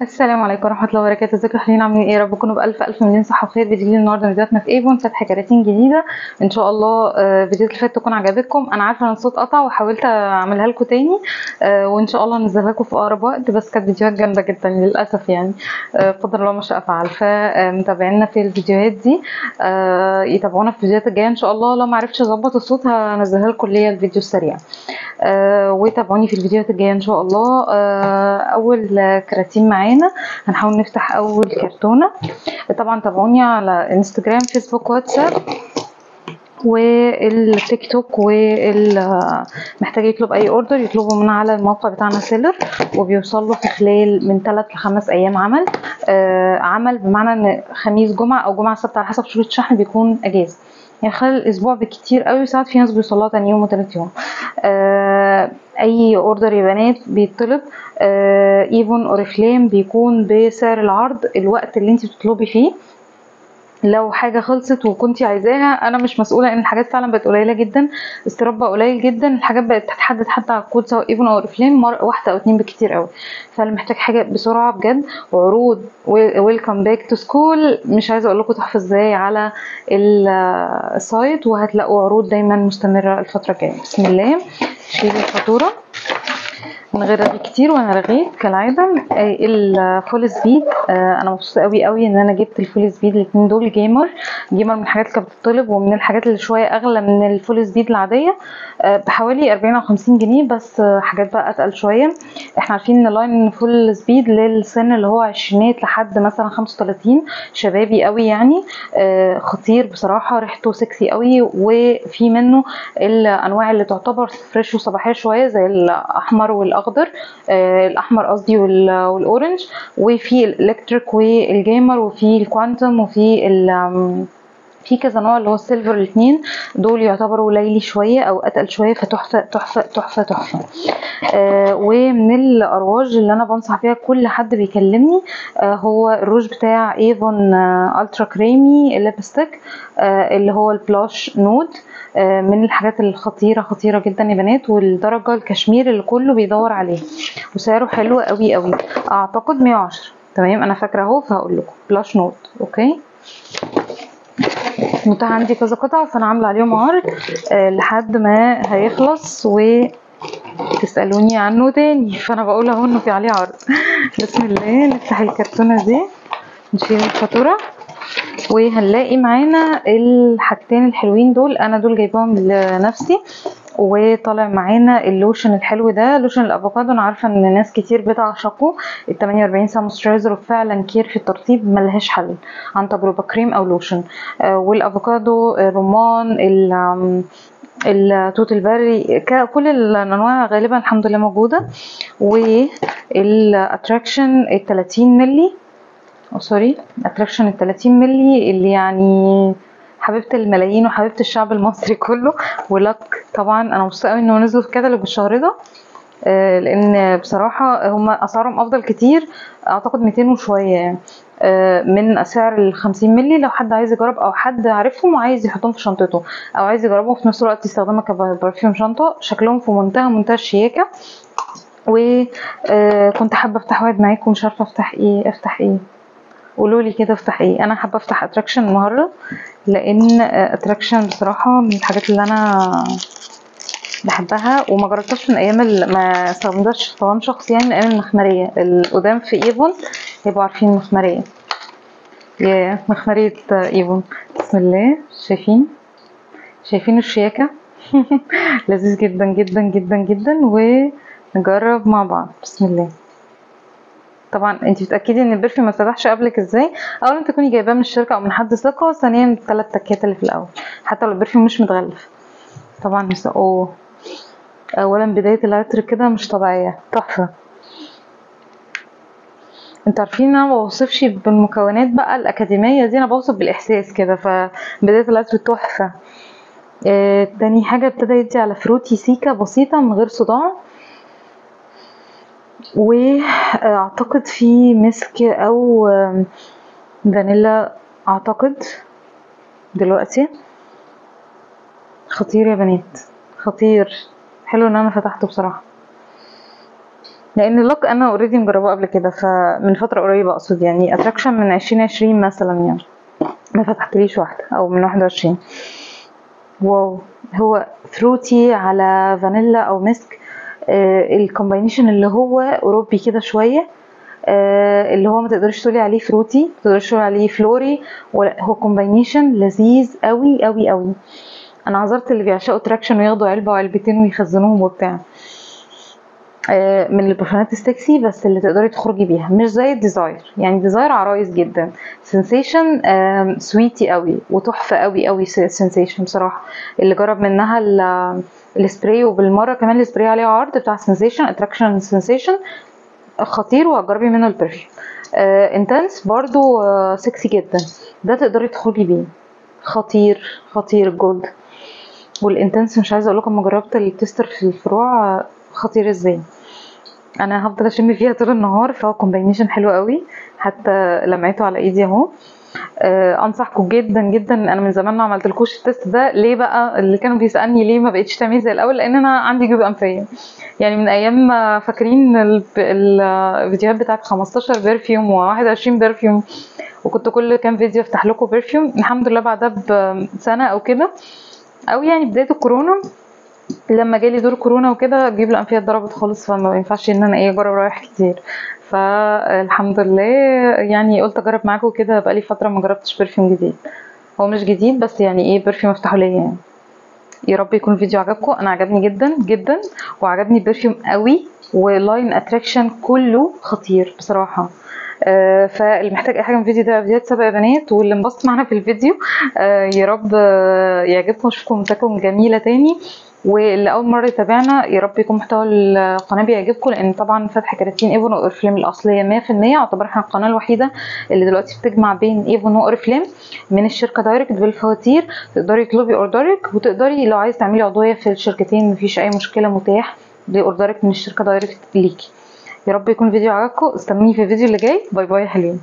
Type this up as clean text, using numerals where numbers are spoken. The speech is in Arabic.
السلام عليكم ورحمة الله وبركاته. ازيكم يا حلوين؟ عاملين ايه؟ يا رب تكونوا بألف مليون صحة وخير. فيديو جديد النهارده من فيديوهاتنا في ايفون، فتح كراتين جديدة ان شاء الله. فيديوهات اللي فاتت تكون عجبتكم. انا عارفة ان الصوت قطع وحاولت اعملها لكم تاني، وان شاء الله هنزلها لكم في اقرب وقت، بس كانت فيديوهات جامدة جدا للاسف يعني. قدر الله ما شاء فعل. فمتابعينا في الفيديوهات دي يتابعونا في الفيديوهات الجاية ان شاء الله. لو ما عرفتش اظبط الصوت هنزلها لكم اللي هي الفيديو السريع. وتابعوني في الفيديوهات الجايه ان شاء الله. اول كراتين معانا هنحاول نفتح اول كرتونه. طبعا تابعوني على انستجرام، فيسبوك، واتساب، والتيك توك. محتاج يطلب اي اوردر يطلبه من على الموقع بتاعنا سيلر، وبيوصل له في خلال من 3 ل 5 ايام عمل. عمل بمعنى ان خميس جمعه او جمعه سبت على حسب شروط الشحن بيكون اجازه، يعني خلال الاسبوع بالكتير قوي. ساعات في ناس بيوصلها تاني يوم وتالت يوم. اي اوردر يا بنات بيطلب ايفون اوريفليم بيكون بسعر العرض الوقت اللي انت بتطلبي فيه. لو حاجه خلصت وكنتي عايزاها، انا مش مسؤوله ان الحاجات فعلا بقت قليله جدا، استيراد بقى قليل جدا، الحاجات بقت تتحدد حتى على الكود سواء ايفون او اوريفليم مره واحده او اتنين بالكتير قوي. فاللي محتاج حاجه بسرعه بجد، وعروض ويلكم باك تو سكول مش عايزه اقول لكم تحفه ازاي على السايت، وهتلاقوا عروض دايما مستمره الفتره الجايه. بسم الله. شيل الفاتوره من غير رغي كتير، وانا رغيت كالعاده. الفول سبيد، انا مبسوطه قوي ان انا جبت الفول سبيد الاتنين دول. جيمر من الحاجات اللي كانت بتطلب، ومن الحاجات اللي شويه اغلى من الفول سبيد العاديه بحوالي 40 او 50 جنيه، بس حاجات بقى اتقل شويه. احنا عارفين ان لاين فول سبيد للسن اللي هو عشرينات لحد مثلا 35، شبابي قوي يعني. خطير بصراحه، ريحته سكسي قوي، وفي منه الانواع اللي تعتبر فريش وصباحيه شويه زي الاحمر والاخضر، الاحمر قصدي والاورنج، وفي الالكتريك والجيمر، وفي الكوانتم، في كذا نوع اللي هو السيلفر. الاثنين دول يعتبروا ليلي شويه او اتقل شويه، فتحفه تحفه تحفه تحفه. ومن الارواج اللي انا بنصح بيها كل حد بيكلمني هو الروج بتاع ايفون الترا كريمي ليبستيك، اللي هو البلاش نود. من الحاجات الخطيره خطيره جدا يا بنات، والدرجه الكشمير اللي كله بيدور عليه، وسعره حلو قوي قوي. اعتقد 110. تمام، انا فاكره اهو، فهقول لكم بلاش نود. اوكي، متاح عندي كذا قطعه، فانا عامله عليهم عرض لحد ما هيخلص وتسالوني عنه تاني، فانا بقول اهو انه في عليه عرض. بسم الله. نفتح الكرتونه دي، نشيل الفاتوره، وهنلاقي معانا الحاجتين الحلوين دول. انا دول جايباهم لنفسي. وطالع معانا اللوشن الحلو ده، لوشن الافوكادو. انا عارفه ان ناس كتير بتعشقه، ال 48 ساعه مويسترايزر، وفعلا كير في الترطيب ملهاش حل عن تجربه، كريم او لوشن. والافوكادو، الرمان، التوت البري، كل الانواع غالبا الحمد لله موجوده. والاتراكشن ال 30 ملي، سوري، اتراكشن ال 30 ملي اللي يعني حبيبه الملايين وحبيبه الشعب المصري كله. ولك طبعا انا مبسوطه قوي انه نزلوا في كاتالوج الشهر ده، لان بصراحه هم اسعارهم افضل كتير. اعتقد 200 وشويه يعني من سعر ال 50 ملي. لو حد عايز يجرب، او حد عارفهم وعايز يحطهم في شنطته، او عايز يجربهم في نفس الوقت يستخدمها كبرفيوم شنطه، شكلهم في منتهى الشياكه. وكنت حابه افتح واحد معاكم، مش عارفه افتح ايه. قولوا لي كده افتح ايه. انا حابه افتح اتراكشن النهارده، لان اتراكشن بصراحه من الحاجات اللي انا بحبها، وما جربتهاش من ايام ما استخدمتهاش طبعا شخص، يعني من ايام المخمريه القدام في ايفون هيبقوا عارفين المخمريه. يا مخمريه ايفون. بسم الله. شايفين الشياكه. لذيذ جدا جدا جدا جدا، ونجرب مع بعض. بسم الله. طبعا انت بتاكدي ان البرفيوم ما اتفتحش قبلك ازاي؟ اولا تكوني جايباه من الشركه او من حد ثقه، ثانيا الثلاث تكات اللي في الاول حتى لو البرفيوم مش متغلف. طبعا اولا بدايه العطر كده مش طبيعيه، تحفه. انتوا عارفين ان انا ما بوصفش بالمكونات بقى الاكاديميه دي، انا بوصف بالاحساس كده. فبدايه العطر تحفه. تاني حاجه ابتدى يدي على فروتي سيكه بسيطه من غير صداع، واعتقد في مسك او فانيلا اعتقد دلوقتي. خطير يا بنات، خطير. حلو ان انا فتحته بصراحه. لان اللوك انا اوريدي مجرباه قبل كده، فمن فتره قريبه اقصد، يعني اتراكشن من 2020 مثلا، يعني ما فتحتليش واحده، او من 21. واو، هو فروتي على فانيلا او مسك. الكومباينيشن اللي هو اوروبي كده شويه، اللي هو ما تقدرش تقولي عليه فروتي، ما تقدرش تقولي عليه فلوري، ولا هو كومباينيشن لذيذ قوي قوي قوي. انا عذرت اللي بيعشقوا تراكشن وياخدوا علبه وعلبتين ويخزنوهم وبتاع. من البرفانات السكسي بس اللي تقدري تخرجي بيها، مش زي الديزاير. يعني ديزاير عرايس جدا، سنسيشن سويتي قوي وتحفه قوي قوي. سنسيشن بصراحه اللي جرب منها السبراي، وبالمره كمان السبراي عليه عرض بتاع سنسيشن اتراكشن سنسيشن خطير، وهتجربي منه البرفيوم. انتنس برضو سكسي جدا، ده تقدري تخرجي بيه، خطير خطير جولد. والانتنس مش عايزه اقول لكم، ما جربت التستر في الفروع خطير ازاي. انا هفضل اشم فيها طول النهار، فهو كومباينيشن حلو قوي، حتى لمعته على ايدي اهو. انصحكم جدا جدا. انا من زمان ما عملتلكوش التست ده. ليه بقى؟ اللي كانوا بيسالني ليه ما بقيتش تعملي زي الاول، لان انا عندي جيوب انفيه. يعني من ايام فاكرين الفيديوهات بتاعت 15 برفيوم و21 برفيوم، وكنت كل كام فيديو افتح لكم برفيوم. الحمد لله بعدها بسنه او كده، او يعني بدايه الكورونا، لما جالي دور كورونا وكده جيب الانفيه اتضربت خالص، فما ينفعش ان انا اجرب رايح كتير. فالحمد لله يعني قلت اجرب معاكم كده. بقالي فتره ما جربتش برفيوم جديد، هو مش جديد بس يعني ايه، برفيوم افتحوا ليا يعني. يا رب يكون الفيديو عجبكم، انا عجبني جدا جدا، وعجبني البرفيوم قوي، ولاين اتراكشن كله خطير بصراحه. فاللي محتاج اي حاجه من الفيديو ده فيديوهات سابقه يا بنات، واللي انبسط معانا في الفيديو يا رب يعجبكم، اشوفكم مساكم جميله تاني. واللي اول مره يتابعنا يا رب يكون محتوى القناه بيعجبكم، لان طبعا فتح كراتين ايفون واورفليم الاصليه 100%. اعتبر احنا القناه الوحيده اللي دلوقتي بتجمع بين ايفون واورفليم من الشركه دايركت بالفواتير. تقدري تطلبي اوردرك، وتقدري لو عايز تعملي عضويه في الشركتين مفيش اي مشكله، متاح لاوردرك من الشركه دايركت ليكي. يا رب يكون الفيديو عجبكم، استنوني في الفيديو اللي جاي. باي باي يا حلوين.